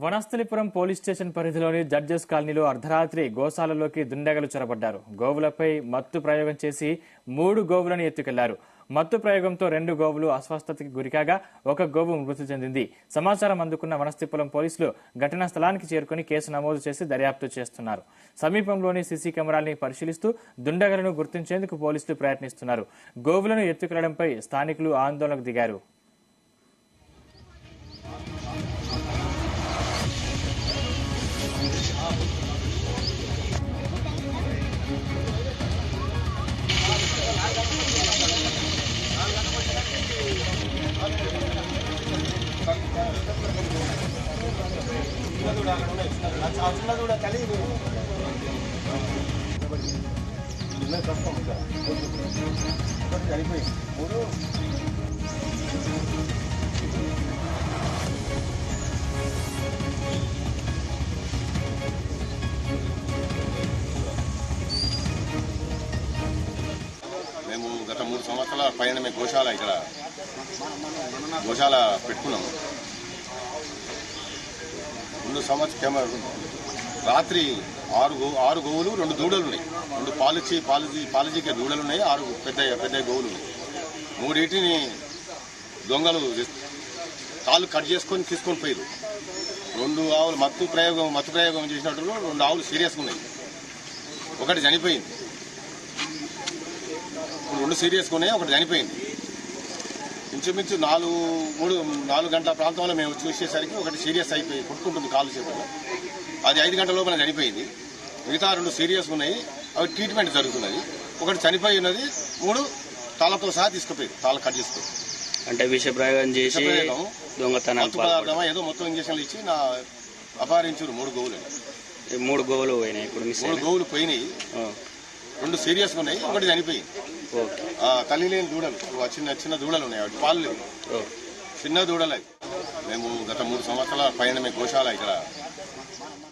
Vanasthalipuram police station పరిధిలోని judges కాలనీలో అర్ధరాత్రి గోశాలలోకి దుండగులు చొరబడ్డారు. గోవులపై మత్తు ప్రయోగం చేసి 3 గోవులను ఎత్తుకెళ్లారు. మత్తు ప్రయోగంతో 2 గోవులు అస్వస్థతకి గురికాగా ఒక గోవు మృతి చెందింది. సమాచారం అందుకున్న వనస్థలిపురం పోలీసులు ఘటనా స్థలానికి చేరుకుని కేసు నమోదు చేసి దర్యాప్తు చేస్తున్నారు. సమీపంలోని సీసీ కెమెరాల్ని పరిశీలిస్తూ దుండగులను గుర్తించేందుకు పోలీసులు ప్రయత్నిస్తున్నారు. గోవులను ఎత్తుకెళ్లడంపై స్థానికులు ఆందోళనకు దిగారు. మేము గత 3 సంవత్సరాల పైన మేము గోశాల పెట్టుకున్నాము. 2 సంవత్సరం రాత్రి 6 గోవులు 2 దూడలు ఉన్నాయి. 2 పాలజీకే దూడలు ఉన్నాయి. 6 పెద్ద గోవులు ఉన్నాయి. 3 దొంగలు కాళ్ళు కట్ చేసుకొని తీసుకొని పోయారు. 2 ఆవులు మత్తు ప్రయోగం చేసినట్టు 2 ఆవులు సీరియస్గా ఉన్నాయి. ఒకటి చనిపోయింది. 2 సీరియస్గా ఉన్నాయి, ఒకటి చనిపోయింది. ఇంచుమించు 4 గంటల ప్రాంతంలో మేము చూసేసరికి ఒకటి సీరియస్ అయిపోయి కొట్టుకుంటుంది కాలు చేపలు. అది 5 గంటల లోపల చనిపోయింది. మిగతా 2 సీరియస్గా ఉన్నాయి, అవి ట్రీట్మెంట్ జరుగుతున్నది. ఒకటి చనిపోయి ఉన్నది. 3 తాళతో సహా తీసుకుపోయి తాళ కట్ చేసుకుపోయి అంటే విష ప్రయోగం చేసి దొంగతనం ఏదో మొత్తం ఇంజక్షన్లు ఇచ్చి అపహరించారు 3 గోవులు. 3 గోవులు పోయినాయి. ఇప్పుడు 3 గోవులు పోయినాయి. 2 సీరియస్గా ఉన్నాయి, ఒకటి చనిపోయింది. తల్లి లేని దూడలు, చిన్న దూడలు ఉన్నాయి. అవి పాలు లేవు, చిన్న దూడలు. మేము గత 3 సంవత్సరాల పైన మేము గోశాల